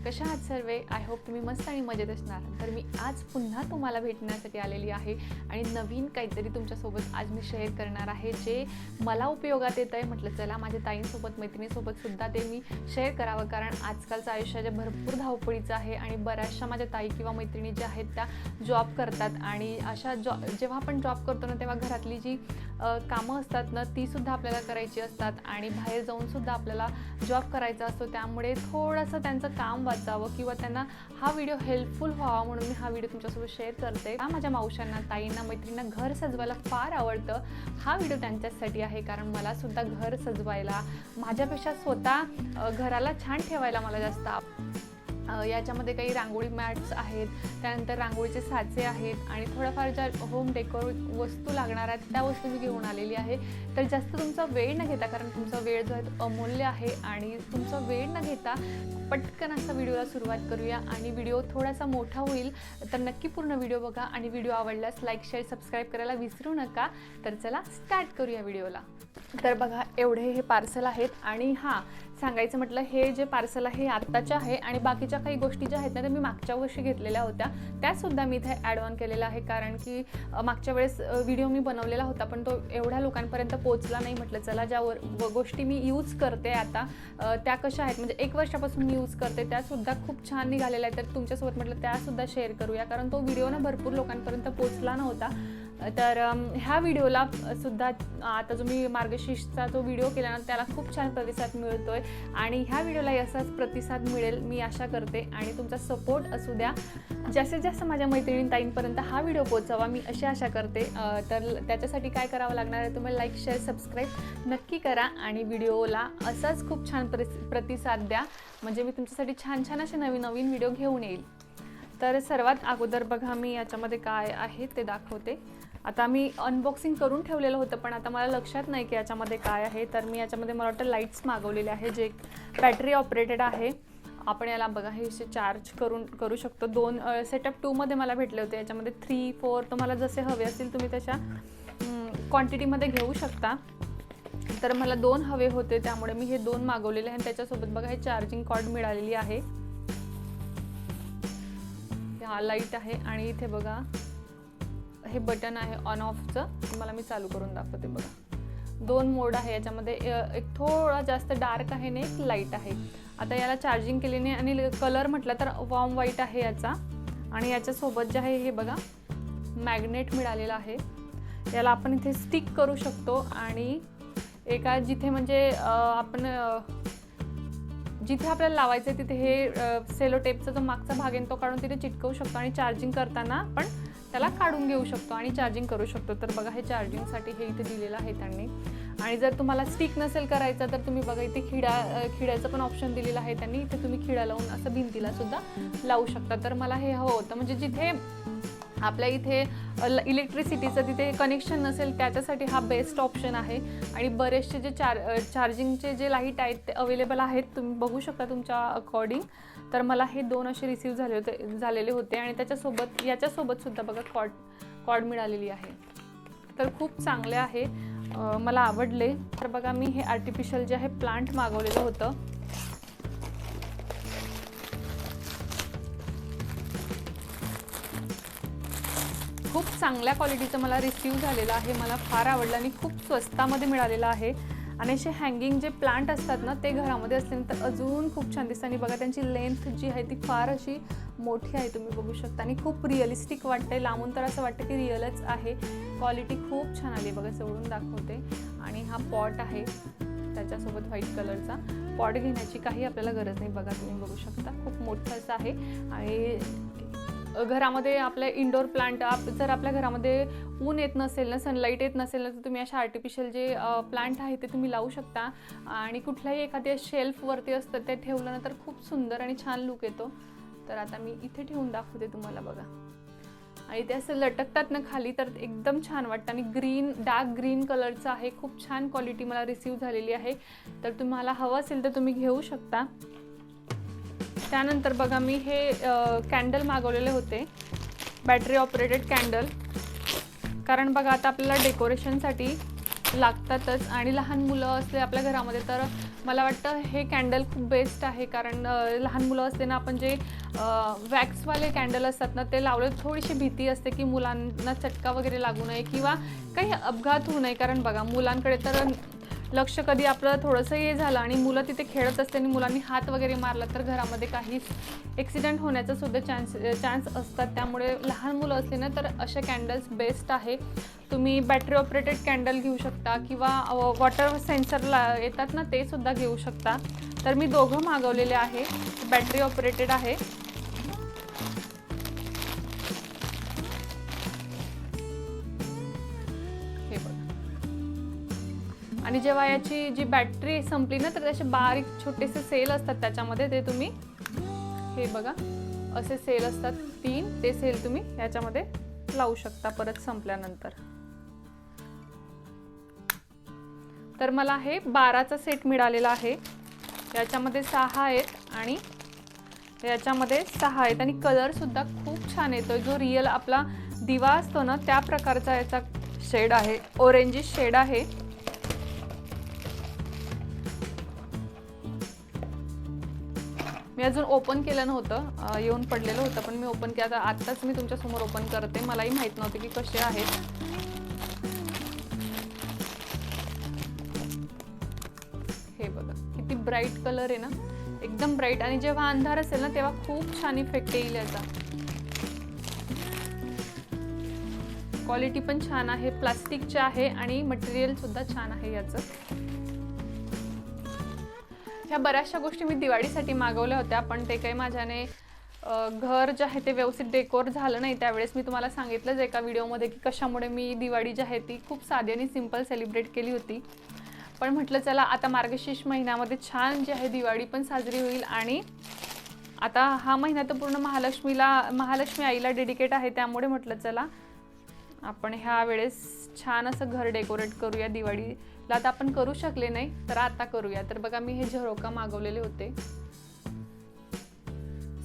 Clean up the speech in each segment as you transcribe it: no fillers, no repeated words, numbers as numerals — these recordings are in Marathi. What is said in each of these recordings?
कशा आहात सर्व? आय होप तुम्ही मस्त आणि मजेत असणार. तर मी आज पुन्हा तुम्हाला भेटण्यासाठी आलेली आहे आणि नवीन काहीतरी तुमच्यासोबत आज मी शेअर करणार आहे जे मला उपयोगात येत आहे. म्हटलं चला माझ्या ताईंसोबत मैत्रिणीसोबत सुद्धा ते मी शेअर करावं, कारण आजकालचं आयुष्य जे भरपूर धावपळीचं आहे आणि बऱ्याचशा माझ्या ताई किंवा मैत्रिणी ज्या आहेत त्या जॉब करतात आणि अशा जेव्हा आपण जॉब करतो ना तेव्हा घरातली जी कामं असतात ना ती सुद्धा आपल्याला करायची असतात आणि बाहेर जाऊन सुद्धा आपल्याला जॉब करायचा असतो. त्यामुळे थोडंसं त्यांचं काम वाचावं किंवा त्यांना हा व्हिडिओ हेल्पफुल व्हावा म्हणून मी हा व्हिडिओ तुमच्यासोबत शेअर करते. माझ्या मावशांना, ताईंना, मैत्रिणींना घर सजवायला फार आवडतं. हा व्हिडिओ त्यांच्यासाठी आहे, कारण मला सुद्धा घर सजवायला माझ्यापेक्षा स्वतः घराला छान ठेवायला मला जास्त याच्यामध्ये काही रांगोळी मॅट्स आहेत, त्यानंतर रांगोळीचे साचे आहेत आणि थोड्याफार ज्या होम डेकोर वस्तू लागणार आहेत त्या वस्तू मी घेऊन आलेली आहे. तर जास्त तुमचा वेळ न घेता, कारण तुमचा वेळ जो आहे तो अमूल्य आहे आणि तुमचा वेळ न घेता पटकन असा व्हिडिओला सुरुवात करूया. आणि व्हिडिओ थोडासा मोठा होईल तर नक्की पूर्ण व्हिडिओ बघा आणि व्हिडिओ आवडल्यास लाईक, शेअर, सबस्क्राईब करायला विसरू नका. तर चला स्टार्ट करूया व्हिडिओला. तर बघा एवढे हे पार्सल आहेत आणि हां सांगायचं म्हटलं, हे जे पार्सल आहे आत्ताचे आहे आणि बाकीच्या काही गोष्टी ज्या आहेत ना त्या मी मागच्या वर्षी घेतलेल्या होत्या त्यासुद्धा मी इथे ॲड ऑन केलेला आहे, कारण की मागच्या वेळेस व्हिडिओ मी बनवलेला होता पण तो एवढ्या लोकांपर्यंत पोहोचला नाही. म्हटलं चला ज्या गोष्टी मी यूज करते आता त्या कशा आहेत, म्हणजे 1 वर्षापासून मी यूज करते त्यासुद्धा खूप छान निघालेल्या आहेत, तर तुमच्यासोबत म्हटलं त्यासुद्धा शेअर करूया, कारण तो व्हिडिओ ना भरपूर लोकांपर्यंत पोहोचला नव्हता. तर ह्या व्हिडिओला सुद्धा आता जो मी मार्गशीर्षचा जो व्हिडिओ केला ना त्याला खूप छान प्रतिसाद मिळतोय आणि ह्या व्हिडिओलाही असाच प्रतिसाद मिळेल मी आशा करते आणि तुमचा सपोर्ट असू द्या. जास्तीत जास्त माझ्या मैत्रिणी ताईंपर्यंत हा व्हिडिओ पोहोचावा मी अशी आशा करते. तर त्याच्यासाठी काय करावं लागणार आहे, तुम्ही लाईक, शेअर, सबस्क्राईब नक्की करा आणि व्हिडिओला असाच खूप छान प्रतिसाद द्या, म्हणजे मी तुमच्यासाठी छान छान असे नवीन नवीन व्हिडिओ घेऊन येईल. तर सर्वात अगोदर बघा मी याच्यामध्ये काय आहे ते दाखवते. आता मी अनबॉक्सिंग करून ठेवलेलं होतं पण आता मला लक्षात नाही की याच्यामध्ये काय आहे. तर मी याच्यामध्ये मला वाटतं लाईट्स मागवलेले आहे जे बॅटरी ऑपरेटेड आहे. आपण याला बघा हे चार्ज करू शकतो. 2 सेटअप 2 मध्ये मला भेटले होते. याच्यामध्ये 3, 4 तुम्हाला जसे हवे असतील तुम्ही तशा क्वांटिटीमध्ये घेऊ शकता. तर मला 2 हवे होते त्यामुळे मी हे 2 मागवलेले आहे आणि त्याच्यासोबत बघा हे चार्जिंग कॉर्ड मिळालेली आहे. हा लाईट आहे आणि इथे बघा हे बटन आहे ऑन ऑफचं, तुम्हाला मी चालू करून दाखवते. बघा 2 मोड आहे याच्यामध्ये, एक थोडा जास्त डार्क आहे आणि एक लाईट आहे. आता याला चार्जिंग केल्याने आणि कलर म्हटलं तर वॉर्म व्हाईट आहे याचा आणि याच्यासोबत जे आहे हे बघा मॅग्नेट मिळालेलं आहे. याला आपण इथे स्टिक करू शकतो आणि एका जिथे म्हणजे आपण जिथे आपल्याला लावायचं आहे तिथे हे सेलो टेपचा जो मागचा भाग आहे तो काढून तिथे चिटकवू शकतो आणि चार्जिंग करताना आपण त्याला काढून घेऊ शकतो आणि चार्जिंग करू शकतो. तर बघा हे चार्जिंगसाठी हे इथे दिलेलं आहे त्यांनी. आणि जर तुम्हाला स्टिक नसेल करायचा तर तुम्ही बघा इथे खिड्याचं पण ऑप्शन दिलेलं आहे त्यांनी. इथे तुम्ही खिडा लावून असं भिंतीला सुद्धा लावू शकता. तर मला हे हवं होतं, म्हणजे जिथे आपल्या इथे इलेक्ट्रिसिटीचं तिथे कनेक्शन नसेल त्याच्यासाठी हा बेस्ट ऑप्शन आहे. आणि बरेचसे जे चार्जिंगचे जे लाईट आहेत ते अवेलेबल आहेत, तुम्ही बघू शकता तुमच्या अकॉर्डिंग. तर मला हे 2 असे रिसीव झालेले होते आणि त्याच्यासोबत याच्यासोबत सुद्धा बघा कॉर्ड मिळालेली आहे. तर खूप चांगले आहे, मला आवडले. तर बघा मी हे आर्टिफिशियल जे आहे प्लांट मागवलेलं होतं. खूप चांगल्या क्वालिटीचं मला रिसीव झालेलं आहे, मला फार आवडलं आणि खूप स्वस्तामध्ये मिळालेलं आहे. आणि असे हँगिंग जे प्लांट असतात ना ते घरामध्ये असल्यानंतर अजून खूप छान दिसतं. आणि बघा त्यांची लेंथ जी आहे ती फार अशी मोठी आहे, तुम्ही बघू शकता आणि खूप रिअलिस्टिक वाटते. लांबून तर असं वाटतं की रिअलच आहे. क्वालिटी खूप छान आली, बघा जवळून दाखवते. आणि हा पॉट आहे त्याच्यासोबत व्हाईट कलरचा. पॉट घेण्याची काही आपल्याला गरज नाही, बघा तुम्ही बघू शकता खूप मोठं असं आहे. आणि घरामध्ये आपल्या इंडोर प्लांट जर आपल्या घरामध्ये ऊन येत नसेल ना, सनलाईट येत नसेल ना, तर तुम्ही अशा आर्टिफिशियल जे प्लांट आहे ते तुम्ही लावू शकता. आणि कुठल्याही एखाद्या शेल्फवरती असतं ते ठेवलं ना तर खूप सुंदर आणि छान लुक येतो. तर आता मी इथे ठेवून दाखवते तुम्हाला, बघा. आणि ते असं लटकतात ना खाली तर एकदम छान वाटतं. आणि डार्क ग्रीन कलरचं आहे, खूप छान क्वालिटी मला रिसीव झालेली आहे. तर तुम्हाला हवं असेल तर तुम्ही घेऊ शकता. त्यानंतर बघा मी हे कॅन्डल मागवलेले होते, बॅटरी ऑपरेटेड कॅन्डल. कारण बघा आता आपल्याला डेकोरेशनसाठी लागतातच आणि लहान मुलं असले आपल्या घरामध्ये तर मला वाटतं हे कॅन्डल खूप बेस्ट आहे, कारण लहान मुलं असते ना, आपण जे वॅक्सवाले कॅन्डल असतात ना ते लावले थोडीशी भीती असते की मुलांना चटका वगैरे लागू नये किंवा काही अपघात होऊ नये, कारण बघा मुलांकडे तर लक्ष कधी आपलं थोडंसं हे झालं आणि मुलं तिथे खेळत असते आणि मुलांनी हात वगैरे मारला तर घरामध्ये काही ॲक्सिडेंट होण्याचा सुद्धा चान्स असतात. त्यामुळे लहान मुलं असले ना तर असे कॅन्डल्स बेस्ट आहे. तुम्ही बॅटरी ऑपरेटेड कॅन्डल घेऊ शकता किंवा वॉटर सेन्सरला येतात ना ते सुद्धा घेऊ शकता. तर मी दोघं मागवलेले आहे, बॅटरी ऑपरेटेड आहे. हे बघा, आणि जेव्हा याची जी बॅटरी संपली ना तर त्याचे बारीक छोटेसे सेल असतात त्याच्यामध्ये, ते तुम्ही हे बघा असे सेल असतात 3, ते सेल तुम्ही याच्यामध्ये लावू शकता परत संपल्यानंतर. तर मला हे 12चा सेट मिळालेला आहे. याच्यामध्ये 6 आहेत आणि याच्यामध्ये 6 आहेत आणि कलर सुद्धा खूप छान येतोय. जो रिअल आपला दिवा असतो ना त्या प्रकारचा याचा शेड आहे, ऑरेंजिश शेड आहे. मी अजून ओपन केलं नव्हतं, येऊन पडलेलं होतं, पण मी ओपन केलं. आत्ताच मी तुमच्यासमोर ओपन करते, मलाही माहीत नव्हते की कसे आहेत. हे बघा किती ब्राईट कलर आहे ना, एकदम ब्राईट. आणि जेव्हा अंधार असेल ना तेव्हा खूप छान इफेक्ट येईल याचा. क्वालिटी पण छान आहे, प्लास्टिकचे आहे आणि मटेरियल सुद्धा छान आहे याचं. ह्या बऱ्याचशा गोष्टी मी दिवाळीसाठी मागवल्या होत्या, पण ते काही माझ्याने घर जे आहे ते व्यवस्थित डेकोर झालं नाही. त्यावेळेस मी तुम्हाला सांगितलंच एका व्हिडिओमध्ये की कशामुळे मी दिवाळी जी आहे ती खूप साधी आणि सिंपल सेलिब्रेट केली होती. पण म्हटलं चला आता मार्गशीर्ष महिन्यामध्ये छान जी आहे दिवाळी पण साजरी होईल. आणि आता हा महिना तर पूर्ण महालक्ष्मी आईला डेडिकेट आहे, त्यामुळे म्हटलं चला आपण ह्या वेळेस छान असं घर डेकोरेट करूया. दिवाळीला आता आपण करू शकले नाही तर आता करूया. तर बघा मी हे झरोका मागवलेले होते,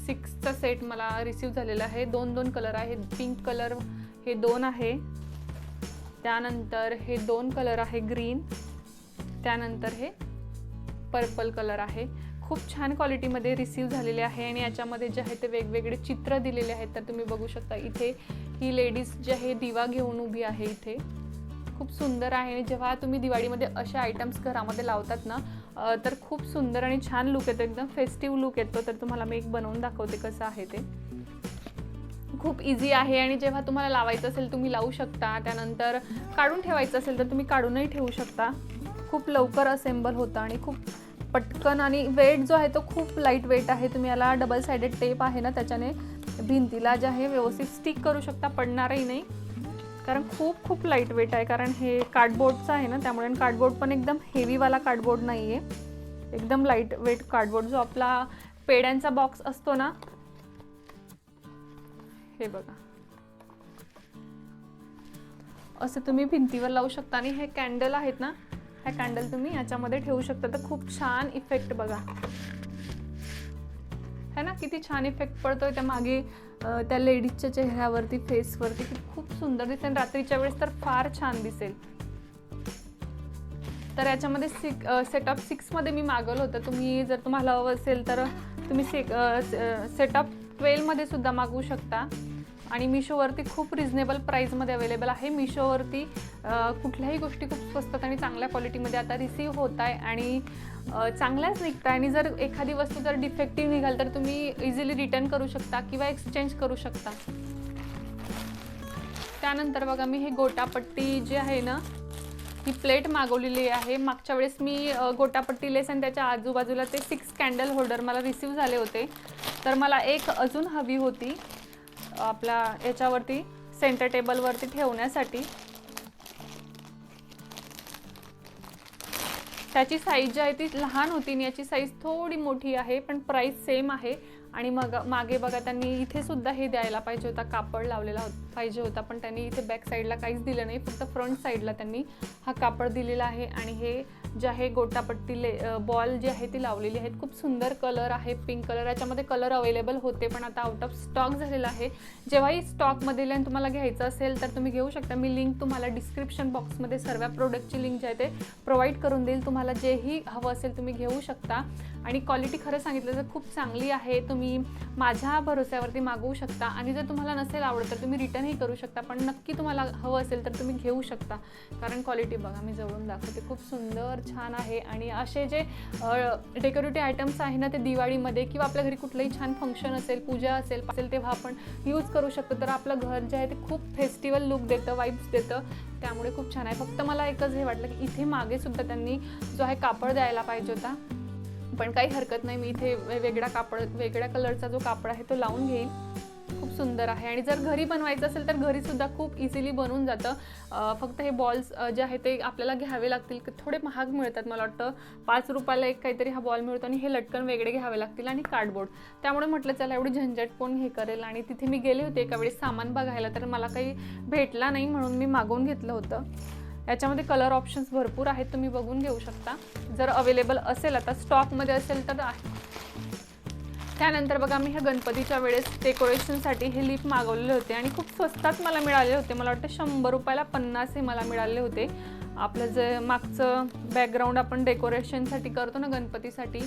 6चा सेट मला रिसीव झालेला आहे. 2 कलर आहेत, पिंक कलर हे 2 आहे, त्यानंतर हे 2 कलर आहे ग्रीन, त्यानंतर हे पर्पल कलर आहे. खूप छान क्वालिटीमध्ये रिसीव झालेले आहे आणि याच्यामध्ये जे आहे ते वेगवेगळे चित्र दिलेले आहेत. तर तुम्ही बघू शकता इथे ही लेडीज जी आहे दिवा घेऊन उभी आहे, इथे खूप सुंदर आहे. आणि जेव्हा तुम्ही दिवाळीमध्ये असे आयटम्स घरामध्ये लावतात ना तर खूप सुंदर आणि छान लुक येतो, एकदम फेस्टिव्ह लुक येतो. तर तुम्हाला मी एक बनवून दाखवते कसं आहे ते. खूप इझी आहे आणि जेव्हा तुम्हाला लावायचं असेल तुम्ही लावू शकता. त्यानंतर काढून ठेवायचं असेल तर तुम्ही काढूनही ठेवू शकता. खूप लवकर असेंबल होतं आणि खूप पटकन, आणि वेट जो आहे तो खूप लाईट वेट आहे. तुम्ही याला डबल साइडेड टेप आहे ना त्याच्याने भिंतीला जे आहे व्यवस्थित स्टिक करू शकता, पडणारही नाही, कारण खूप लाईट वेट आहे. कारण हे कार्डबोर्डचं आहे ना त्यामुळे, कार्डबोर्ड पण एकदम हेवीवाला कार्डबोर्ड नाही आहे, एकदम लाईट वेट कार्डबोर्ड. जो आपला पेड्यांचा बॉक्स असतो ना, हे बघा असं तुम्ही भिंतीवर लावू शकता. आणि हे कॅन्डल आहेत ना, ह्या कॅन्डल तुम्ही याच्यामध्ये ठेवू शकता. तर खूप छान इफेक्ट बघा है ना, किती छान इफेक्ट पडतोय त्या मागे त्या लेडीजच्या चेहऱ्यावरती, फेसवरती. खूप सुंदर दिसेल, रात्रीच्या वेळेस तर फार छान दिसेल. तर याच्यामध्ये सेटअप 6मध्ये मी मागवलं होतं. तुम्ही जर तुम्हाला हवं असेल तर तुम्ही सेटअप 12मध्ये सुद्धा मागवू शकता. आणि मिशोवरती खूप रिजनेबल प्राईजमध्ये अवेलेबल आहे. मिशोवरती कुठल्याही गोष्टी खूप स्वस्तात आणि चांगल्या क्वालिटीमध्ये आता रिसीव होत आहे आणि चांगल्याच निघत आहे. आणि जर एखादी वस्तू जर डिफेक्टिव्ह निघाल तर तुम्ही इझिली रिटर्न करू शकता किंवा एक्सचेंज करू शकता. त्यानंतर बघा मी हे गोटापट्टी जी आहे ना ही प्लेट मागवलेली आहे. मागच्या वेळेस मी गोटापट्टी लेस आणि त्याच्या आजूबाजूला ते 6 कॅन्डल होल्डर मला रिसीव झाले होते. तर मला एक अजून हवी होती आपला याच्यावरती सेंटर टेबलवरती ठेवण्यासाठी. त्याची साईज जी आहे ती लहान होती आणि याची साईज थोडी मोठी आहे, पण प्राइस सेम आहे. आणि मग मागे बघा त्यांनी इथे सुद्धा हे द्यायला पाहिजे होता, कापड लावलेला पाहिजे होता, पण त्यांनी इथे बॅक साईडला काहीच दिलं नाही, फक्त फ्रंट साईडला त्यांनी हा कापड दिलेला आहे. आणि हे जे आहे गोटापट्टी बॉल जे आहे ती लावलेली आहेत. खूप सुंदर कलर आहे, पिंक कलर. याच्यामध्ये कलर अवेलेबल होते पण आता आउट ऑफ स्टॉक झालेला आहे. जेव्हाही स्टॉकमध्ये येईल आणि तुम्हाला घ्यायचं असेल तर तुम्ही घेऊ शकता. मी लिंक तुम्हाला डिस्क्रिप्शन बॉक्समध्ये सर्व प्रोडक्टची लिंक जे आहे ते प्रोव्हाइड करून देईल. तुम्हाला जेही हवं असेल तुम्ही घेऊ शकता. आणि क्वालिटी खरं सांगितलं तर खूप चांगली आहे. तुम्ही माझ्या भरोश्यावरती मागवू शकता आणि जर तुम्हाला नसेल आवडत तर तुम्ही रिटर्नही करू शकता. पण नक्की तुम्हाला हवं असेल तर तुम्ही घेऊ शकता, कारण क्वालिटी बघा, मी जवळून दाखवते, खूप सुंदर छान आहे. आणि असे जे डेकोरेटिव्ह आयटम्स आहे ना, ते दिवाळीमध्ये किंवा आपल्या घरी कुठलंही छान फंक्शन असेल, पूजा असेल तेव्हा आपण यूज करू शकतो. तर आपलं घर जे आहे ते खूप फेस्टिवल लुक देतं, वाईब्स देतं. त्यामुळे खूप छान आहे. फक्त मला एकच हे वाटलं की इथे मागे सुद्धा त्यांनी जो आहे कापड द्यायला पाहिजे होता, पण काही हरकत नाही. मी इथे वेगळ्या कलरचा जो कापड आहे तो लावून घेईल. खूप सुंदर आहे. आणि जर घरी बनवायचं असेल तर घरी सुद्धा खूप इझिली बनवून जातं. फक्त हे बॉल्स जे आहे ते आपल्याला घ्यावे लागतील. थोडे महाग मिळतात, मला वाटतं 5 रुपयाला एक काहीतरी हा बॉल मिळतो. आणि हे लटकन वेगळे घ्यावे लागतील आणि कार्डबोर्ड. त्यामुळे म्हटलं चला एवढी झंझट कोण हे करेल. आणि तिथे मी गेले होते एका वेळेस सामान बघायला, तर मला काही भेटला नाही म्हणून मी मागवून घेतलं होतं. याच्यामध्ये कलर ऑप्शन्स भरपूर आहेत, तुम्ही बघून घेऊ शकता जर अवेलेबल असेल, आता स्टॉकमध्ये असेल तर आहे. त्यानंतर बघा, मी ह्या गणपतीच्या वेळेस डेकोरेशनसाठी हे लिप मागवलेले होते आणि खूप स्वस्तात मला मिळाले होते. मला वाटतं 100 रुपयाला 50 हे मला मिळाले होते. आपलं जे मागचं बॅकग्राऊंड आपण डेकोरेशनसाठी करतो ना गणपतीसाठी,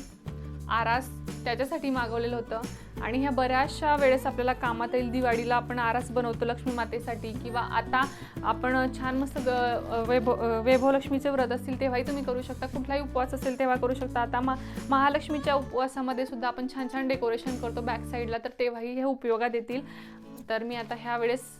आरास, त्याच्यासाठी मागवलेलं होतं. आणि ह्या बऱ्याचशा वेळेस आपल्याला कामात येईल. दिवाळीला आपण आरास बनवतो लक्ष्मी मातेसाठी, किंवा आता आपण छान मस्त वैभवलक्ष्मीचे व्रत असतील तेव्हाही तुम्ही करू शकता. कुठलाही उपवास असेल तेव्हा करू शकता. आता महालक्ष्मीच्या उपवासामध्ये सुद्धा आपण छान छान डेकोरेशन करतो बॅक साईडला, तर तेव्हाही हे उपयोगात येतील. तर मी आता ह्या वेळेस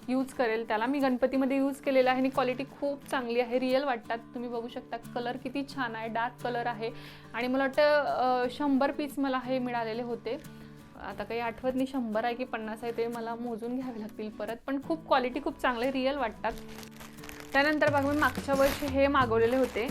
यूज करेल त्याला. मी गणपतीमध्ये यूज केलेला आहे आणि क्वालिटी खूप चांगली आहे, रिअल वाटतात. तुम्ही बघू शकता कलर किती छान आहे, डार्क कलर आहे. आणि मला वाटतं 100 पीस मला हे मिळालेले होते. आता काही आठवत नाही 100 आहे की 50 आहे, ते मला मोजून घ्यावे लागतील परत. पण खूप क्वालिटी खूप चांगले रिअल वाटतात. त्यानंतर बघा, मी मागच्या वर्षी हे मागवलेले होते,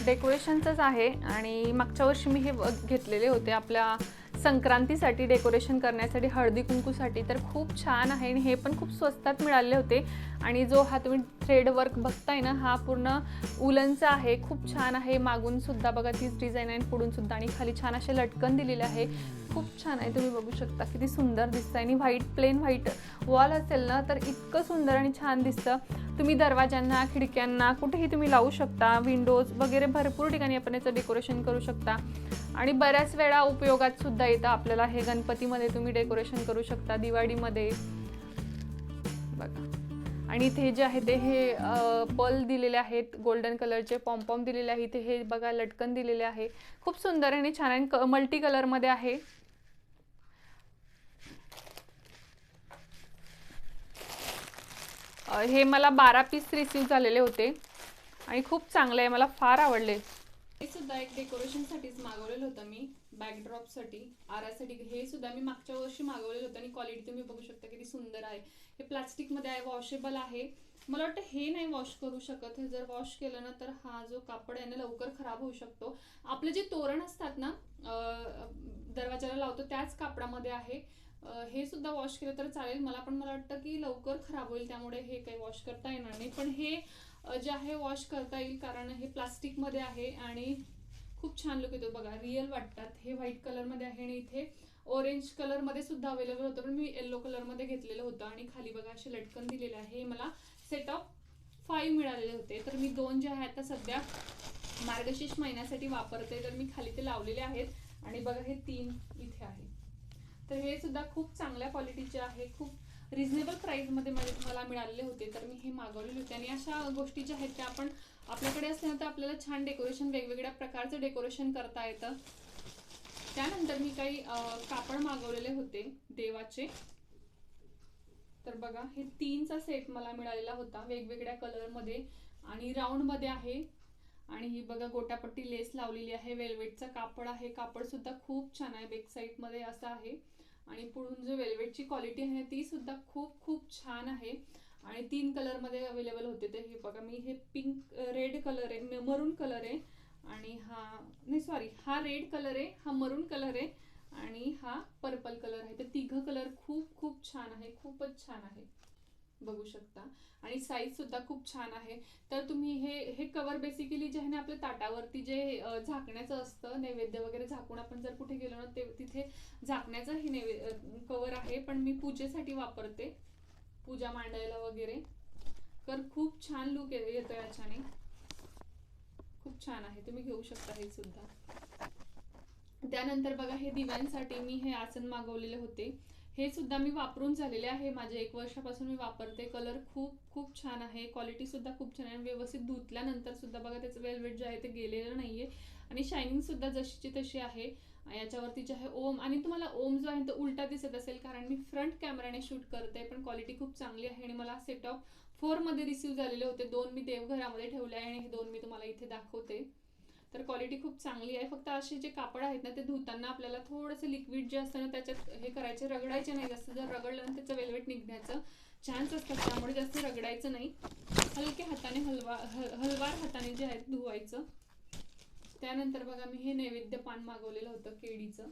डेकोरेशनचंच आहे. आणि मागच्या वर्षी मी हे घेतलेले होते आपल्या संक्रांतीसाठी डेकोरेशन करण्यासाठी, हळदी कुंकूसाठी. तर खूप छान आहे आणि हे पण खूप स्वस्तात मिळाले होते. आणि जो हा तुम्ही थ्रेड वर्क बघताय ना, हा पूर्ण उलनचा आहे, खूप छान आहे. मागून सुद्धा बघा तीच डिझाईन आहे, पुढून सुद्धा. आणि खाली छान असे लटकन दिलेले आहे, खूप छान आहे. तुम्ही बघू शकता किती सुंदर दिसतं. आणि प्लेन व्हाईट वॉल असेल ना तर इतकं सुंदर आणि छान दिसतं. तुम्ही दरवाजांना, खिडक्यांना कुठेही तुम्ही लावू शकता, विंडोज वगैरे भरपूर ठिकाणी आपण याचं डेकोरेशन करू शकता. आणि बऱ्याच वेळा उपयोगात सुद्धा येतं आपल्याला. हे गणपतीमध्ये तुम्ही डेकोरेशन करू शकता, दिवाळीमध्ये बघा. आणि इथे जे आहे ते हे पर्ल दिलेले आहेत, गोल्डन कलरचे पॉम्पॉम दिलेले आहे. इथे हे बघा लटकन दिलेले आहे, खूप सुंदर आणि छान आहे, मल्टी कलरमध्ये आहे. हे मला 12 पीस रिसीव झालेले होते आणि खूप चांगले आहे, मला फार आवडले. हे सुद्धा एक डेकोरेशनसाठीच मागवलेलं होतं मी, बॅकड्रॉपसाठी, आरासाठी. हे सुद्धा मी मागच्या वर्षी मागवलेलं होतं आणि क्वालिटी तुम्ही बघू शकता किती सुंदर आहे. हे प्लास्टिकमध्ये आहे, वॉशेबल आहे. मला वाटतं हे नाही वॉश करू शकत. हे जर वॉश केलं ना तर हा जो कापड आहे ना लवकर खराब होऊ शकतो. आपले जे तोरण असतात ना दरवाजाला लावतो त्याच कापडामध्ये आहे. हे सुद्धा वॉश केलं तर चालेल मला, पण मला वाटतं की लवकर खराब होईल, त्यामुळे हे काही वॉश करता येणार नाही. पण हे जे आहे वॉश करता येईल, कारण हे प्लास्टिकमध्ये आहे आणि खूप छान लुक येतो बघा, रिअल वाटतात. हे व्हाईट कलरमध्ये आहे आणि इथे ऑरेंज कलरमध्ये सुद्धा अवेलेबल होतं, पण मी येलो कलरमध्ये घेतलेलं होतं. आणि खाली बघा असे लटकन दिलेले आहे. मला सेट ऑफ 5 मिळालेले होते, तर मी 2 जे आहेत आता सध्या मार्गशीर्ष महिन्यासाठी वापरते, तर मी खाली ते लावलेले आहेत. आणि बघा हे 3 इथे आहे. तर हे सुद्धा खूप चांगल्या क्वालिटीचे आहे, खूप रिझनेबल प्राइसमध्ये मला मिळालेले होते, तर मी हे मागवलेले होते. आणि अशा गोष्टी ज्या आहेत त्या आपण आपल्याकडे असल्यानंतर आपल्याला छान डेकोरेशन, वेगवेगळ्या प्रकारचं डेकोरेशन करता येतं. त्यानंतर मी काही कापड मागवलेले होते देवाचे. तर बघा हे 3चा सेट मला मिळालेला होता, वेगवेगळ्या कलरमध्ये आणि राऊंडमध्ये आहे. आणि ही बघा गोटापट्टी लेस लावलेली आहे, वेल्वेटचा कापड आहे, कापड सुद्धा खूप छान आहे, बेक साईड मध्ये असं आहे. आणि पुढून जो वेल्वेटची क्वालिटी आहे ती सुद्धा खूप खूप छान आहे. आणि 3 कलरमध्ये अवेलेबल होते. ते हे बघा, मी हे पिंक रेड कलर आहे, मरून कलर आहे, आणि हा रेड कलर आहे, हा मरून कलर आहे, आणि हा पर्पल कलर आहे. तर 3 कलर खूप खूप छान आहे, खूपच छान आहे. बघू शकता. आणि साईज सुद्धा खूप छान आहे. तर तुम्ही हे कवर बेसिकली जे आहे ना आपल्या ताटावरती जे झाकण्याचं असतं, नैवेद्य वगैरे झाकून आपण जर कुठे गेलो ना ते तिथे झाकण्याचं हे कवर आहे, पण मी पूजेसाठी वापरते, पूजा मांडायला वगैरे. तर खूप छान लुक येतो याच्याने, खूप छान आहे, तुम्ही घेऊ शकता हे सुद्धा. त्यानंतर बघा, हे दिव्यांसाठी मी हे आसन मागवलेले होते, हे सुद्धा मी वापरून झालेले आहे, माझे 1 वर्षापासून मी वापरते. कलर खूप खूप छान आहे, क्वालिटी सुद्धा खूप छान आहे. व्यवस्थित धुतल्यानंतर सुद्धा बघा त्याचं वेलवेट जे आहे ते गेलेलं नाहीये आणि शायनिंग सुद्धा जशीची तशी आहे. याच्यावरती जे आहे ओम, आणि तुम्हाला ओम जो आहे तो उलटा दिसत असेल कारण मी फ्रंट कॅमेराने शूट करते, पण क्वालिटी खूप चांगली आहे. आणि मला सेट ऑफ 4 मध्ये रिसीव झालेले होते, 2 मी देवघरामध्ये ठेवले आहे आणि हे 2 मी तुम्हाला इथे दाखवते. तर क्वालिटी खूप चांगली आहे. फक्त असे जे कापड आहेत ना ते धुताना आपल्याला थोडंसं लिक्विड जे असतं ना त्याच्यात हे करायचे, रगडायचे नाही जास्त. जर रगडलं ना त्याचं वेलवेट निघण्याचं चान्स असतात, त्यामुळे जास्त रगडायचं नाही. हलक्या हाताने हलवार हाताने जे आहे धुवायचं. त्यानंतर बघा, मी हे नैवेद्य पान मागवलेलं होतं केळीचं,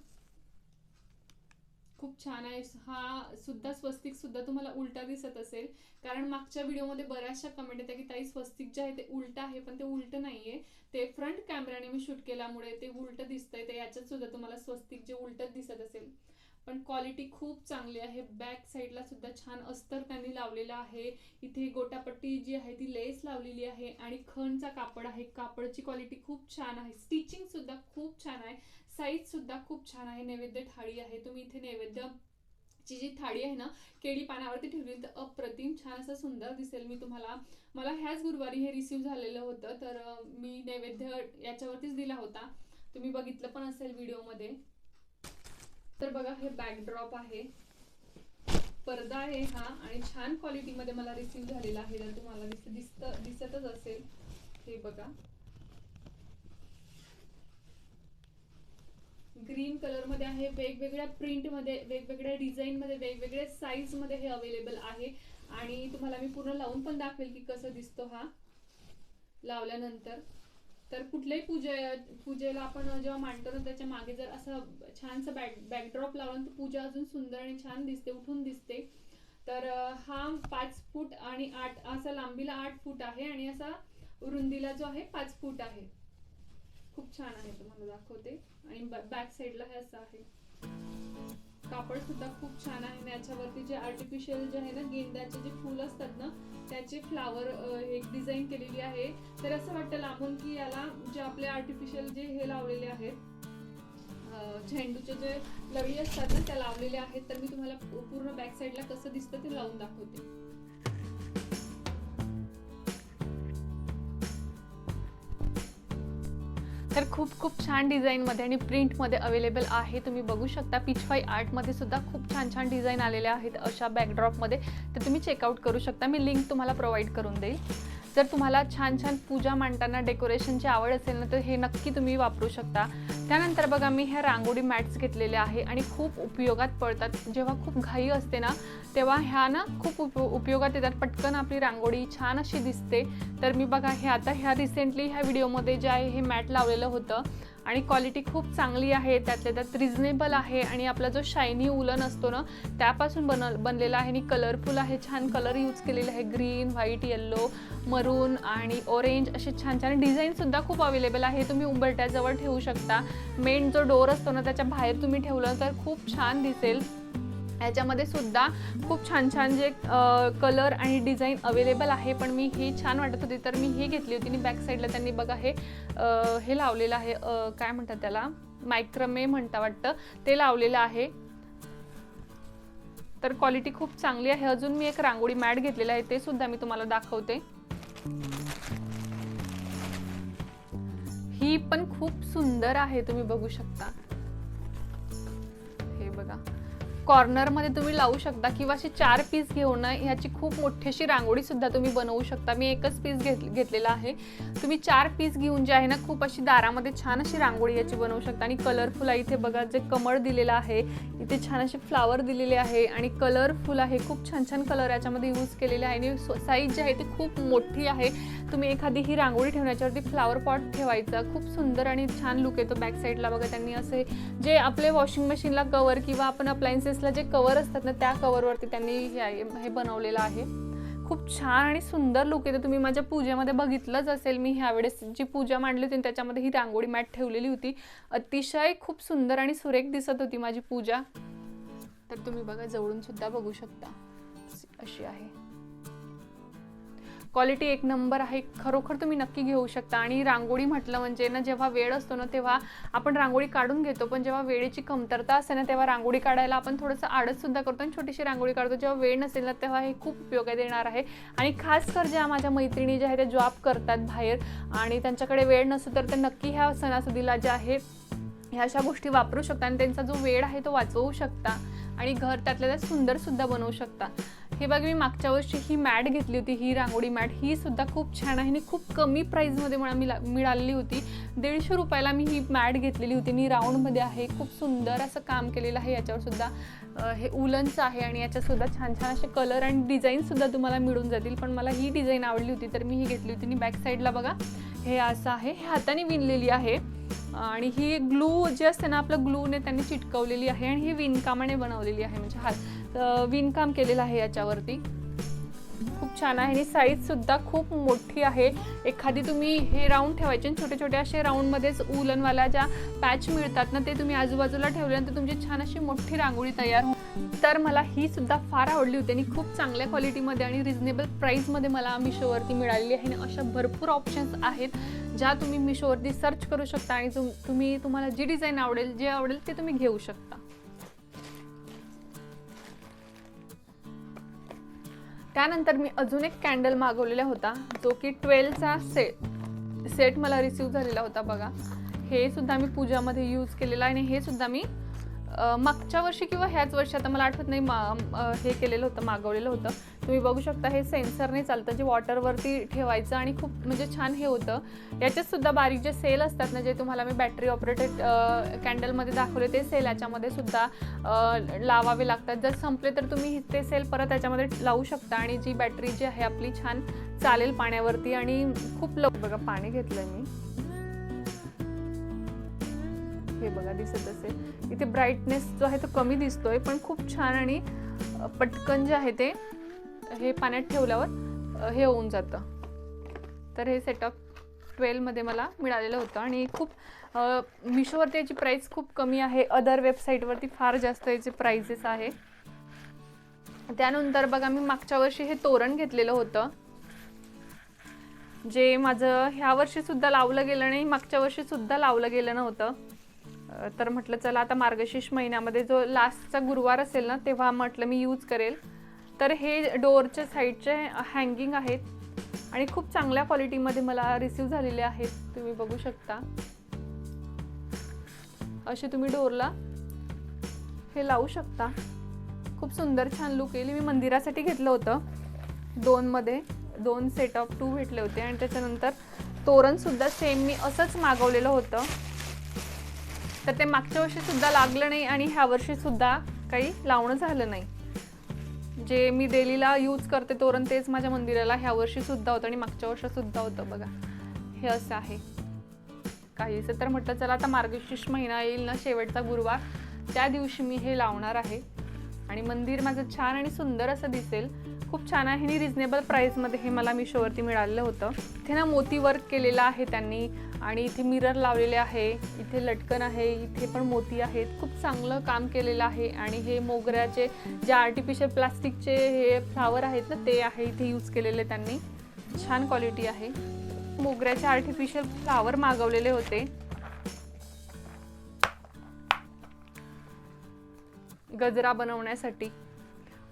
खूप छान आहे. हा सुद्धा स्वस्तिक सुद्धा तुम्हाला उलटा दिसत असेल, कारण मागच्या व्हिडिओमध्ये बऱ्याचशा कमेंट येतात की ताई स्वस्तिक जे आहे ते उलट आहे, पण ते उलट नाहीये, ते फ्रंट कॅमेराने मी शूट केल्यामुळे ते उलट दिसतंय. तर याच्यात सुद्धा तुम्हाला स्वस्तिक जे उलटच दिसत असेल, पण क्वालिटी खूप चांगली आहे. बॅक साईडला सुद्धा छान अस्तर त्यांनी लावलेलं आहे, इथे गोटापट्टी जी आहे ती लेस लावलेली आहे आणि खणचा कापड आहे. कापडची क्वालिटी खूप छान आहे, स्टिचिंग सुद्धा खूप छान आहे, साईज सुद्धा खूप छान आहे. नैवेद्य थाळी आहे, तुम्ही इथे नैवेद्याची जी थाळी आहे ना केळी पानावरती ठेवली तर अप्रतिम छान असं सुंदर दिसेल. मी तुम्हाला, मला ह्याच गुरुवारी हे रिसीव झालेलं होतं, तर मी नैवेद्य याच्यावरतीच दिला होता, तुम्ही बघितलं पण असेल व्हिडिओमध्ये. तर बघा, हे बॅकड्रॉप आहे, पडदा आहे हा, आणि छान क्वालिटीमध्ये मला रिसीव झालेला आहे, तर तुम्हाला दिसतच असेल. हे बघा, ग्रीन कलर मध्ये आहे, वेगवेगळ्या प्रिंट मध्ये, वेगवेगळ्या डिझाईन मध्ये, वेगवेगळ्या साईज मध्ये हे अवेलेबल आहे. आणि तुम्हाला मी पूर्ण लावून पण दाखवेल की कसं दिसतो हा लावल्यानंतर. तर कुठल्याही पूजेला आपण जेव्हा मांडतो ना त्याच्या मागे जर असं छानसं बॅकड्रॉप लावला तर पूजा अजून सुंदर आणि छान दिसते, उठून दिसते. तर हा 5 फूट आणि 8 असा, लांबीला 8 फूट आहे आणि असा रुंदीला जो आहे 5 फूट आहे. खूप छान आहे, तुम्हाला दाखवते. आणि बॅक साईडला हे असं आहे, कापड सुद्धा खूप छान आहे. आणि याच्यावरती जे आर्टिफिशियल जे आहे ना गेंद्याचे जे फूल असतात ना त्याचे फ्लावर एक डिझाईन केलेली आहे. तर असं वाटतं लांबून की याला जे आपले आर्टिफिशियल जे हे लावलेले आहेत, झेंडूचे जे लळी असतात ना त्या लावलेल्या आहेत. तर मी तुम्हाला पूर्ण बॅक साईडला कसं दिसतं ते लावून दाखवते. तर खूप छान डिझाईनमध्ये आणि प्रिंटमध्ये अवेलेबल आहे, तुम्ही बघू शकता. पिचवाई आर्टमध्ये सुद्धा खूप छान डिझाईन आलेल्या आहेत अशा बॅकड्रॉपमध्ये, तर तुम्ही चेकआउट करू शकता. मी लिंक तुम्हाला प्रोव्हाइड करून देईल. जर तुम्हाला छान पूजा मांडताना डेकोरेशनची आवड असेल ना तर हे नक्की तुम्ही वापरू शकता. त्यानंतर बघा, मी ह्या रांगोळी मॅट्स घेतलेल्या आहे आणि खूप उपयोगात पडतात. जेव्हा खूप घाई असते ना तेव्हा ह्या ना खूप उपयोगात येतात, पटकन आपली रांगोळी छान अशी दिसते. तर मी बघा, हे आता ह्या रिसेंटली ह्या व्हिडिओमध्ये जे आहे हे मॅट लावलेलं होतं आणि क्वालिटी खूप चांगली आहे, त्यातल्या त्यात रिजनेबल आहे आणि आपला जो शायनी उलन असतो ना त्यापासून बनलेला आहे आणि कलरफुल आहे. छान कलर यूज केलेले आहे, ग्रीन, व्हाईट, येल्लो, मरून आणि ऑरेंज असे छान डिझाईन सुद्धा खूप अवेलेबल आहे. तुम्ही उंबरठ्याजवळ ठेवू शकता, मेन जो डोर असतो ना त्याच्या बाहेर तुम्ही ठेवलं तर खूप छान दिसेल. याच्यामध्ये सुद्धा खूप छान जे कलर आणि डिझाईन अवेलेबल आहे, पण मी ही छान वाटत होती तर मी ही घेतली होती. आणि बॅक साईडला त्यांनी बघा हे लावलेलं आहे, काय म्हणतात त्याला, मायक्रमे म्हणता वाटतं, ते लावलेलं आहे. तर क्वालिटी खूप चांगली आहे. अजून मी एक रांगोळी मॅट घेतलेला आहे, ते सुद्धा मी तुम्हाला दाखवते. ही पण खूप सुंदर आहे, तुम्ही बघू शकता. हे बघा, कॉर्नरमध्ये तुम्ही लावू शकता किंवा अशी 4 पीस घेऊन ह्याची खूप मोठी अशी रांगोळी सुद्धा तुम्ही बनवू शकता. मी एकच पीस घेतलेला आहे, तुम्ही 4 पीस घेऊन जे आहे ना खूप अशी दारामध्ये छान अशी रांगोळी याची बनवू शकता. आणि कलरफुल आहे, इथे बघा जे कमळ दिलेलं आहे, इथे छान असे फ्लावर दिलेले आहे आणि कलरफुल आहे. खूप छान कलर याच्यामध्ये यूज केलेले आहे आणि साईज जी आहे ती खूप मोठी आहे. तुम्ही एखादी ही रांगोळी ठेवण्याच्यावरती फ्लावर पॉट ठेवायचा, खूप सुंदर आणि छान लुक येतो. बॅक साईडला बघा त्यांनी असे जे आपले वॉशिंग मशीनला कवर किंवा आपण अप्लायन्सेसला जे कवर असतात ना त्या कवरवरती त्यांनी हे बनवलेलं आहे. खूप छान आणि सुंदर लुक येते. तुम्ही माझ्या पूजेमध्ये बघितलंच असेल, मी ह्यावेळेस जी पूजा मांडली होती त्याच्यामध्ये ही रांगोळी मॅट ठेवलेली होती. अतिशय खूप सुंदर आणि सुरेख दिसत होती माझी पूजा. तर तुम्ही बघा, जवळून सुद्धा बघू शकता, अशी आहे. क्वालिटी एक नंबर आहे, खरोखर तुम्ही नक्की घेऊ शकता. आणि रांगोळी म्हटलं म्हणजे ना, जेव्हा वेळ असतो ना तेव्हा आपण रांगोळी काढून घेतो, पण जेव्हा वेळेची कमतरता असते ना तेव्हा रांगोळी काढायला आपण थोडंसं आळस सुद्धा करतो आणि छोटीशी रांगोळी काढतो. जेव्हा वेळ नसेल ना तेव्हा हे खूप उपयोगात येणार आहे. आणि खास कर ज्या माझ्या मैत्रिणी ज्या आहेत त्या जॉब करतात बाहेर आणि त्यांच्याकडे वेळ नसतो, तर ते नक्की ह्या सणासुदीला ज्या आहे ह्या अशा गोष्टी वापरू शकता आणि त्यांचा जो वेळ आहे तो वाचवू शकता आणि घर त्यातल्या सुंदर सुद्धा बनवू शकता. हे बघा, मी मागच्या वर्षी ही मॅट घेतली होती, ही रांगोळी मॅट. ही सुद्धा खूप छान आहे आणि खूप कमी प्राईजमध्ये मला मिळालेली होती. 150 रुपयाला मी ही मॅट घेतलेली होती आणि राऊंडमध्ये आहे. खूप सुंदर असं काम केलेलं आहे. याच्यावर सुद्धा हे उलनचं आहे आणि याच्यातसुद्धा छान छान असे कलर आणि डिझाईनसुद्धा तुम्हाला मिळून जातील. पण मला ही डिझाईन आवडली होती तर मी ही घेतली होती. आणि बॅक साईडला बघा, हे असं आहे, हे हाताने विणलेली आहे आणि ही ग्लू जे असते ना, आपलं ग्लूने त्यांनी चिटकवलेली आहे आणि ही विणकामाने बनवलेली आहे, म्हणजे हात विणकाम केलेलं आहे याच्यावरती. खूप छान आहे आणि साईज सुद्धा खूप मोठी आहे. एखादी तुम्ही हे राऊंड ठेवायचे आणि छोटे छोटे असे राऊंडमध्येच उलनवाल्या ज्या पॅच मिळतात ना, ते तुम्ही आजूबाजूला ठेवल्यानंतर तुमची छान अशी मोठी रांगोळी तयार होईल. तर मला ही सुद्धा फार आवडली होती आणि खूप चांगल्या क्वालिटीमध्ये आणि रिजनेबल प्राईसमध्ये मला मिशोवरती मिळालेली आहे. आणि अशा भरपूर ऑप्शन्स आहेत ज्या तुम्ही मिशोवरती सर्च करू शकता आणि तुम्हाला जी डिझाईन आवडेल, जे आवडेल ते तुम्ही घेऊ शकता. त्यानंतर मी अजून एक कॅन्डल मागवलेला होता, जो की 12चा सेट मला रिसीव झालेला होता. बघा, हे सुद्धा मी पूजामध्ये यूज केलेलं आहे आणि हे सुद्धा मी मागच्या वर्षी किंवा ह्याच वर्षी, आता मला आठवत नाही, हे केलेलं होतं, मागवलेलं होतं. तुम्ही बघू शकता, हे सेन्सरने चालतं, जे वॉटरवरती ठेवायचं आणि खूप म्हणजे छान हे होतं. याच्यात सुद्धा बारीक जे सेल असतात ना, जे तुम्हाला मी बॅटरी ऑपरेटेड कॅन्डलमध्ये दाखवले, ते सेल याच्यामध्ये सुद्धा लावावे लागतात. जर संपले तर तुम्ही ते सेल परत याच्यामध्ये लावू शकता आणि जी बॅटरी जी आहे आपली छान चालेल पाण्यावरती. आणि खूप बघा, पाणी घेतलंय मी, हे बघा दिसत असेल. इथे ब्राईटनेस जो आहे तो कमी दिसतोय, पण खूप छान आणि पटकन जे आहे ते हे पाण्यात ठेवल्यावर हे होऊन जातं. तर हे सेटअप 12मध्ये मला मिळालेलं होतं आणि खूप मिशोवरती याची प्राईस खूप कमी आहे. अदर वेबसाईटवरती फार जास्त याचे प्राइसेस आहे. त्यानंतर बघा, मी मागच्या वर्षी हे तोरण घेतलेलं होतं, जे माझं ह्या वर्षी सुद्धा लावलं गेलं नाही, मागच्या वर्षी सुद्धा लावलं गेलं नव्हतं. तर म्हटलं चला आता मार्गशीर्ष महिन्यामध्ये जो लास्टचा गुरुवार असेल ना, तेव्हा म्हटलं मी यूज करेल. तर हे डोअरच्या साईडचे हँगिंग आहेत आणि खूप चांगल्या क्वालिटीमध्ये मला रिसीव झालेले आहेत. तुम्ही बघू शकता, असे तुम्ही डोअरला हे लावू शकता. खूप सुंदर छान लुक येईल. मी मंदिरासाठी घेतलं होतं, 2 सेट ऑफ 2 भेटले होते. आणि त्याच्यानंतर तोरण सुद्धा सेम मी असंच मागवलेलं होतं, तर ते मागच्या वर्षी सुद्धा लागलं नाही आणि ह्या वर्षी सुद्धा काही लावणं झालं नाही. जे मी डेलीला यूज करते तोरण तेच माझ्या मंदिराला ह्या वर्षी सुद्धा होतं आणि मागच्या वर्षी सुद्धा होतं. बघा, हे असं आहे काहीसं. तर म्हटलं चला आता मार्गशीर्ष महिना येईल ना, शेवटचा गुरुवार, त्या दिवशी मी हे लावणार आहे आणि मंदिर माझं छान आणि सुंदर असं दिसेल. खूप छान आहे आणि रिजनेबल प्राईसमध्ये हे मला मिशोवरती मिळालेलं होतं. इथे ना मोती वर्क केलेलं आहे त्यांनी आणि इथे मिरर लावलेले आहे, इथे लटकन आहे, इथे पण मोती आहेत. खूप चांगलं काम केलेलं आहे. आणि हे मोगऱ्याचे जे आर्टिफिशियल प्लास्टिकचे हे फ्लावर आहेत ना, ते आहे इथे यूज केलेले त्यांनी. छान क्वालिटी आहे. मोगऱ्याचे आर्टिफिशियल फ्लावर मागवलेले होते. गजरा बनवण्यासाठी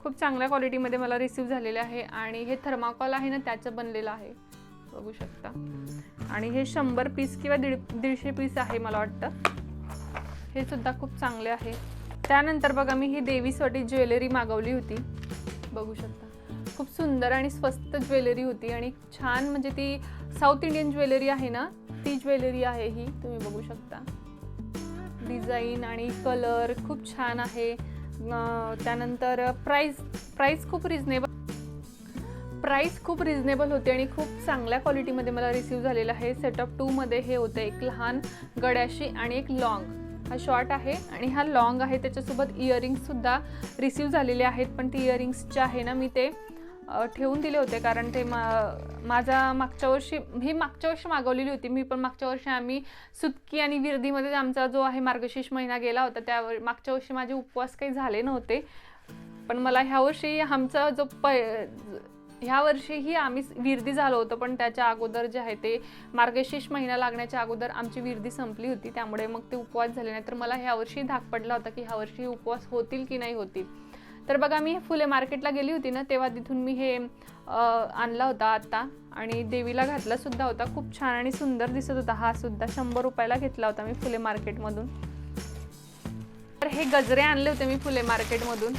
खूप चांगल्या क्वालिटीमध्ये मला रिसीव झालेले आहे. आणि हे थर्माकॉल आहे ना, त्याचं बनलेलं आहे, बघू शकता. आणि हे 100 पीस किंवा 150 पीस आहे मला वाटतं. हे सुद्धा खूप चांगले आहे. त्यानंतर बघा, मी ही देवीसाठी ज्वेलरी मागवली होती, बघू शकता. खूप सुंदर आणि स्वस्त ज्वेलरी होती आणि छान, म्हणजे ती साऊथ इंडियन ज्वेलरी आहे ना, ती ज्वेलरी आहे ही. तुम्ही बघू शकता, डिझाईन आणि कलर खूप छान आहे. त्यानंतर प्राइस खूप रिजनेबल होते आणि खूप चांगल्या क्वालिटीमध्ये मला रिसीव झालेलं आहे. सेटअप 2 मध्ये हे होतं, एक लहान गड्याशी आणि एक लॉंग. हा शॉर्ट आहे आणि हा लॉंग आहे. त्याच्यासोबत इयरिंग्स सुद्धा रिसीव झालेले आहेत, पण ती इयरिंग्स जे आहे ना, मी ते ठेवून दिले होते, कारण ते माझा मागच्या वर्षी मागवलेली होती मी, पण मागच्या वर्षी आम्ही सुतकी आणि विरधीमध्ये आमचा जो आहे मार्गशीर्ष महिना गेला होता, त्यावर मागच्या वर्षी माझे उपवास काही झाले नव्हते. पण मला ह्या वर्षी आमचा जो ह्या वर्षीही आम्ही विरधी झालो होतो, पण त्याच्या अगोदर जे आहे ते मार्गशीर्ष महिना लागण्याच्या अगोदर आमची विरधी संपली होती, त्यामुळे मग ते उपवास झाले नाही. तर मला ह्या वर्षी धाक पडला होता की ह्या वर्षी उपवास होतील की नाही होतील. तर बघा, मी फुले मार्केटला गेली होती ना, तेव्हा तिथून मी हे आणला होता आता, आणि देवीला घातला सुद्धा होता. खूप छान आणि सुंदर दिसत होता. हा सुद्धा 100 रुपयाला घेतला होता मी फुले मार्केटमधून. तर हे गजरे आणले होते मी फुले मार्केटमधून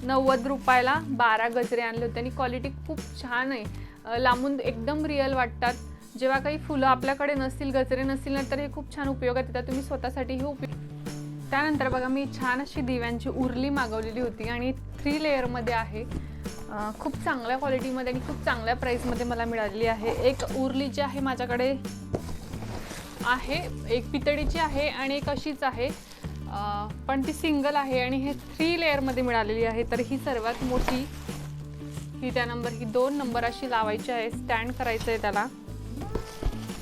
90 रुपयाला 12 गजरे आणले होते, आणि क्वालिटी खूप छान आहे. लांबून एकदम रिअल वाटतात. जेव्हा काही फुलं आपल्याकडे नसतील, गजरे नसतील ना, तर हे खूप छान उपयोगात येतात. तुम्ही स्वतःसाठीही त्यानंतर बघा, मी छान अशी दिव्यांची उरली मागवलेली होती, आणि 3 लेअरमध्ये आहे. खूप चांगल्या क्वालिटीमध्ये आणि खूप चांगल्या प्राईसमध्ये मला मिळालेली आहे. एक उरली जी आहे माझ्याकडे आहे, एक पितळीची आहे आणि एक अशीच आहे, पण ती सिंगल आहे, आणि हे 3 लेअरमध्ये मिळालेली आहे. तर ही सर्वात मोठी, ही त्या नंबर, ही 2 नंबर अशी लावायची आहे. स्टँड करायचं आहे, त्याला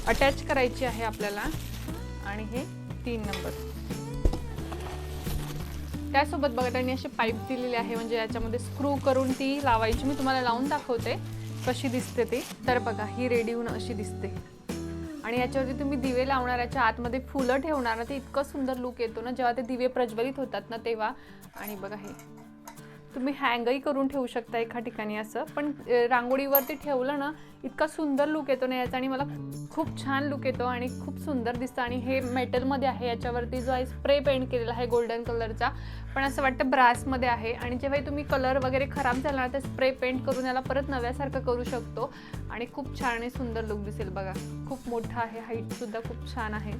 अटॅच करायची आहे आपल्याला, आणि हे 3 नंबर. त्यासोबत बघा, त्यांनी असे पाईप दिलेले आहे, म्हणजे याच्यामध्ये स्क्रू करून ती लावायची. मी तुम्हाला लावून दाखवते कशी दिसते ती. तर बघा, ही रेडी होऊन अशी दिसते, आणि याच्यावरती तुम्ही दिवे लावणार, याच्या आतमध्ये फुलं ठेवणार ना, ते इतकं सुंदर लुक येतो ना जेव्हा ते दिवे प्रज्वलित होतात ना तेव्हा. आणि बघा, हे तुम्ही हँगही करून ठेवू शकता एका ठिकाणी असं, पण रांगोळीवरती ठेवलं ना इतका सुंदर लुक येतो ना याचा, आणि मला खूप छान लुक येतो आणि खूप सुंदर दिसतं. आणि हे मेटलमध्ये आहे, याच्यावरती जो आहे स्प्रे पेंट केलेला आहे गोल्डन कलरचा, पण असं वाटतं ब्रासमध्ये आहे. आणि जेव्हा तुम्ही कलर वगैरे खराब झाला ना, तर स्प्रे पेंट करून याला परत नव्यासारखं करू शकतो, आणि खूप छान आणि सुंदर लुक दिसेल. बघा, खूप मोठा आहे, हाईटसुद्धा खूप छान आहे.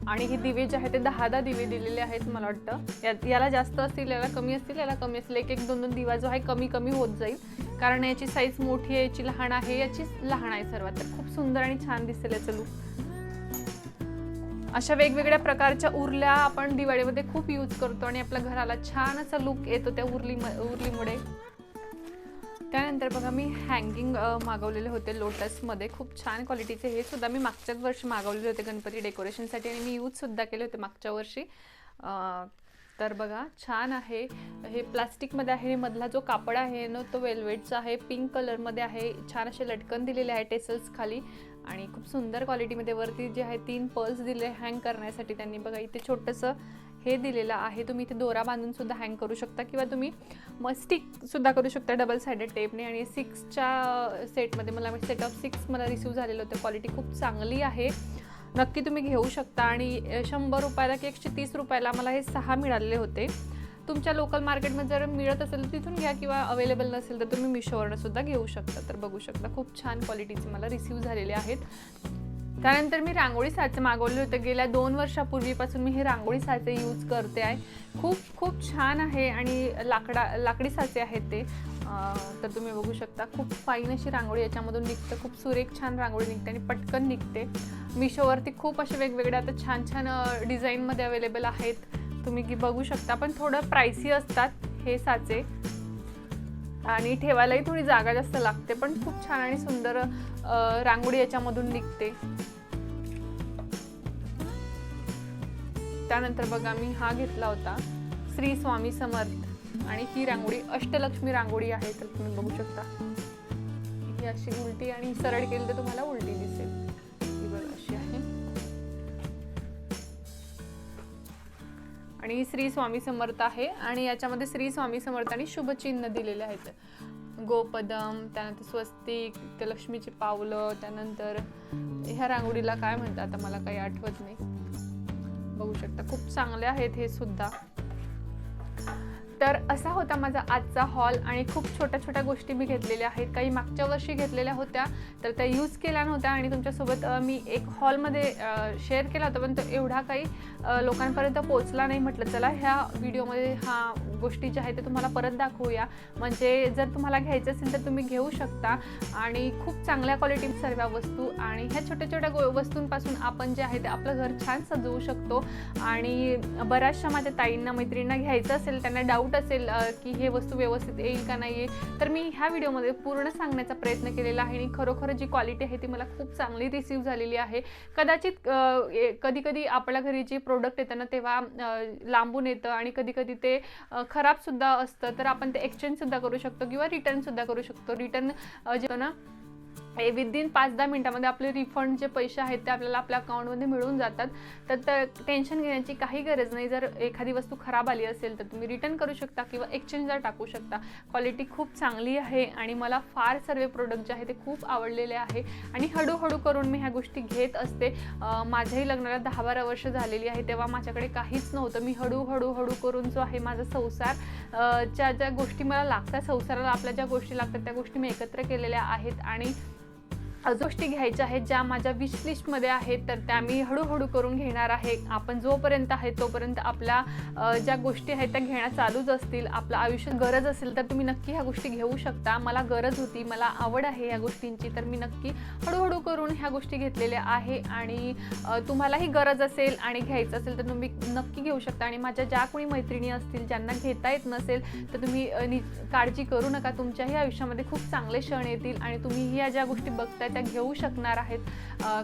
आणि हे दिवे जे आहे ते 10 दिवे दिलेले आहेत मला वाटतं. याला जास्त असतील, याला कमी असतील, याला कमी असतील. एक 2 दिवा जो आहे कमी होत जाईल, कारण याची साईज मोठी आहे, याची लहान आहे, याची लहान आहे सर्वात. तर खूप सुंदर आणि छान दिसेल याचं लुक. अशा वेगवेगळ्या प्रकारच्या उरल्या आपण दिवाळीमध्ये खूप यूज करतो, आणि आपल्या घराला छान असा लुक येतो त्या उरलीमुळे. त्यानंतर बघा, मी हँगिंग मागवलेले होते लोटसमध्ये, खूप छान क्वालिटीचे. हे सुद्धा मी मागच्याच वर्षी मागवलेले होते गणपती डेकोरेशनसाठी, आणि मी यूजसुद्धा केले होते मागच्या वर्षी. तर बघा, छान आहे. हे प्लास्टिकमध्ये आहे, मधला जो कापड आहे ना तो वेल्वेटचा आहे, पिंक कलरमध्ये आहे. छान असे लटकन दिलेले आहे टेसल्स खाली, आणि खूप सुंदर क्वालिटीमध्ये. वरती जे आहे 3 पर्ल्स दिले हँग करण्यासाठी त्यांनी. बघा, इथे छोटंसं हे दिलेलं आहे, तुम्ही इथे दोरा बांधून सुद्धा हँग करू शकता, किंवा तुम्ही मग स्टिक सुद्धा करू शकता डबल साइडेड टेपने. आणि 6च्या सेटमध्ये मला सेट ऑफ 6 मला रिसीव झालेलं होतं. क्वालिटी खूप चांगली आहे, नक्की तुम्ही घेऊ शकता. आणि 100 रुपयाला की 130 रुपयाला मला हे 6 मिळालेले होते. तुमच्या लोकल मार्केटमध्ये जर मिळत असेल तर तिथून घ्या, किंवा अवेलेबल नसेल तर तुम्ही मिशोवरनं सुद्धा घेऊ शकता. तर बघू शकता, खूप छान क्वालिटीचे मला रिसीव झालेले आहेत. त्यानंतर मी रांगोळी साचे मागवले होते. गेल्या 2 वर्षापूर्वीपासून मी हे रांगोळी साचे यूज करते आहे. खूप छान आहे, आणि लाकडी साचे आहेत ते. तर तुम्ही बघू शकता, खूप फाईन अशी रांगोळी याच्यामधून निघते. खूप सुरेख छान रांगोळी निघते, आणि पटकन निघते. मिशोवरती खूप असे वेगवेगळे आता छान डिझाईनमध्ये अवेलेबल आहेत, तुम्ही बघू शकता. पण थोडं प्राइसी असतात हे साचे, आणि ठेवायलाही थोडी जागा जास्त लागते, पण खूप छान आणि सुंदर रांगोळी याच्यामधून निघते. त्यानंतर बघा, मी हा घेतला होता श्री स्वामी समर्थ, आणि ही रांगोळी अष्टलक्ष्मी रांगोळी आहे. तर तुम्ही बघू शकता, ही अशी उलटी, आणि सरळ केली तर तुम्हाला उलटी दिसेल. ही बघा, अशी आहे. आणि श्री स्वामी समर्थ आहे, आणि याच्यामध्ये श्री स्वामी समर्थ आणि शुभचिन्ह दिलेले आहेत. गोपदम, त्यानंतर स्वस्तिक, ते लक्ष्मीची पावलं. त्यानंतर ह्या रांगोळीला काय म्हणतात आता मला काही आठवत नाही. बघू शकता, खूप चांगले आहेत हे सुद्धा. तर असा होता माझा आजचा हॉल, आणि खूप छोट्या गोष्टी मी घेतलेल्या आहेत. काही मागच्या वर्षी घेतलेल्या होत्या, तर त्या यूज केल्या नव्हत्या, आणि तुमच्यासोबत मी एक हॉलमध्ये शेअर केला होता, पण तो एवढा काही लोकांपर्यंत पोहोचला नाही. म्हटलं चला ह्या व्हिडिओमध्ये ह्या गोष्टी ज्या आहेत ते तुम्हाला परत दाखवूया, म्हणजे जर तुम्हाला घ्यायचं असेल तर तुम्ही घेऊ शकता. आणि खूप चांगल्या क्वालिटी सर्व वस्तू, आणि ह्या छोट्या वस्तूंपासून आपण जे आहे ते आपलं घर छान सजवू शकतो. आणि बऱ्याचशा माझ्या ताईंना, मैत्रिणींना घ्यायचं असेल, त्यांना डाऊट डाऊट असेल की हे वस्तू व्यवस्थित येईल का नाही तर मी ह्या व्हिडिओमध्ये पूर्ण सांगण्याचा प्रयत्न केलेला आहे आणि खरोखर जी क्वालिटी आहे ती मला खूप चांगली रिसीव्ह झालेली आहे. कदाचित कधी कधी आपल्या घरी जे प्रोडक्ट येतं ना तेव्हा लांबून येतं आणि कधी कधी ते खराबसुद्धा असतं, तर आपण ते एक्सचेंजसुद्धा करू शकतो किंवा रिटर्नसुद्धा करू शकतो. रिटर्न जे ना विदिन 5-10 मिनिटांमध्ये आपले रिफंड जे पैसे आहेत ते आपल्याला आपल्या अकाउंटमध्ये मिळून जातात. तर टेन्शन घेण्याची काही गरज नाही. जर एखादी वस्तू खराब आली असेल तर तुम्ही रिटर्न करू शकता किंवा एक्सचेंजला टाकू शकता. क्वालिटी खूप चांगली आहे आणि मला फार सर्व प्रोडक्ट जे आहे ते खूप आवडलेले आहे आणि हळूहळू करून मी ह्या गोष्टी घेत असते. माझ्याही लग्नाला 10-12 वर्ष झालेली आहे, तेव्हा माझ्याकडे काहीच नव्हतं. मी हळू करून जो आहे माझा संसार ज्या गोष्टी मला लागतात, संसाराला आपल्या ज्या गोष्टी लागतात त्या गोष्टी मी एकत्र केलेल्या आहेत आणि गोष्टी घ्यायच्या आहेत ज्या माझ्या विश लिस्टमध्ये आहेत, तर त्या मी हळूहळू करून घेणार आहे. आपण जोपर्यंत आहे तोपर्यंत आपल्या ज्या गोष्टी आहेत त्या घेणं चालूच असतील. आपलं आयुष्यात गरज असेल तर तुम्ही नक्की ह्या गोष्टी घेऊ शकता. मला गरज होती, मला आवड आहे ह्या गोष्टींची, तर मी नक्की हळूहळू करून ह्या गोष्टी घेतलेल्या आहे आणि तुम्हालाही गरज असेल आणि घ्यायचं असेल तर तुम्ही नक्की घेऊ शकता. आणि माझ्या ज्या कोणी मैत्रिणी असतील ज्यांना घेता येत नसेल तर तुम्ही काळजी करू नका. तुमच्याही आयुष्यामध्ये खूप चांगले क्षण येतील आणि तुम्ही ह्या ज्या गोष्टी बघताय त्या घेऊ शकणार आहेत.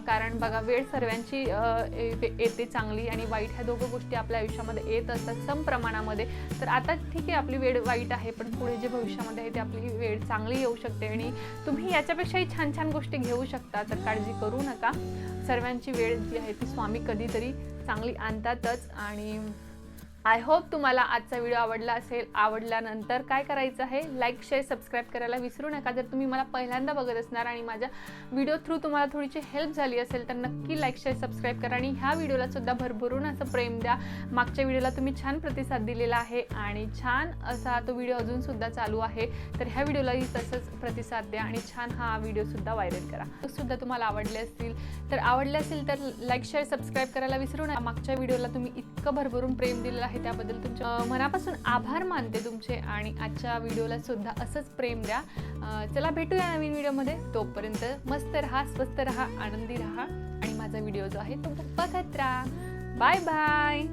कारण बघा, वेळ सर्वांची येते, चांगली आणि वाईट, ह्या दोघं गोष्टी आपल्या आयुष्यामध्ये येत असतात सम प्रमाणामध्ये. तर आता ठीक आहे आपली वेळ वाईट आहे, पण पुढे जे भविष्यामध्ये आहे ते आपली वेळ चांगली येऊ शकते आणि तुम्ही याच्यापेक्षाही छान छान गोष्टी घेऊ शकता. तर काळजी करू नका. सर्वांची वेळ जी आहे ती स्वामी कधीतरी चांगली आणतातच. आणि आय होप तुम्हाला आजचा व्हिडिओ आवडला असेल. आवडल्यानंतर काय करायचं आहे, लाईक शेअर सबस्क्राईब करायला विसरू नका. जर तुम्ही मला पहिल्यांदा बघत असणार आणि माझ्या व्हिडिओ थ्रू तुम्हाला थोडीशी हेल्प झाली असेल तर नक्की लाईक शेअर सबस्क्राईब करा आणि ह्या व्हिडिओला सुद्धा भरभरून असं प्रेम द्या. मागच्या व्हिडिओला तुम्ही छान प्रतिसाद दिलेला आहे आणि छान असा तो व्हिडिओ अजूनसुद्धा चालू आहे, तर ह्या व्हिडिओलाही तसंच प्रतिसाद द्या आणि छान हा व्हिडिओसुद्धा व्हायरल करा. सुद्धा तुम्हाला आवडले असेल तर लाईक शेअर सबस्क्राईब करायला विसरू नका. मागच्या व्हिडिओला तुम्ही इतकं भरभरून प्रेम दिलेलं आहे त्याबद्दल तुमच्या मनापासून आभार मानते तुमचे आणि आजच्या व्हिडिओला सुद्धा असंच प्रेम द्या. चला भेटूया नवीन व्हिडिओमध्ये. तोपर्यंत मस्त राहा, स्वस्त राहा, आनंदी राहा आणि माझा व्हिडिओ जो आहे तो बघत राहा. Bye bye.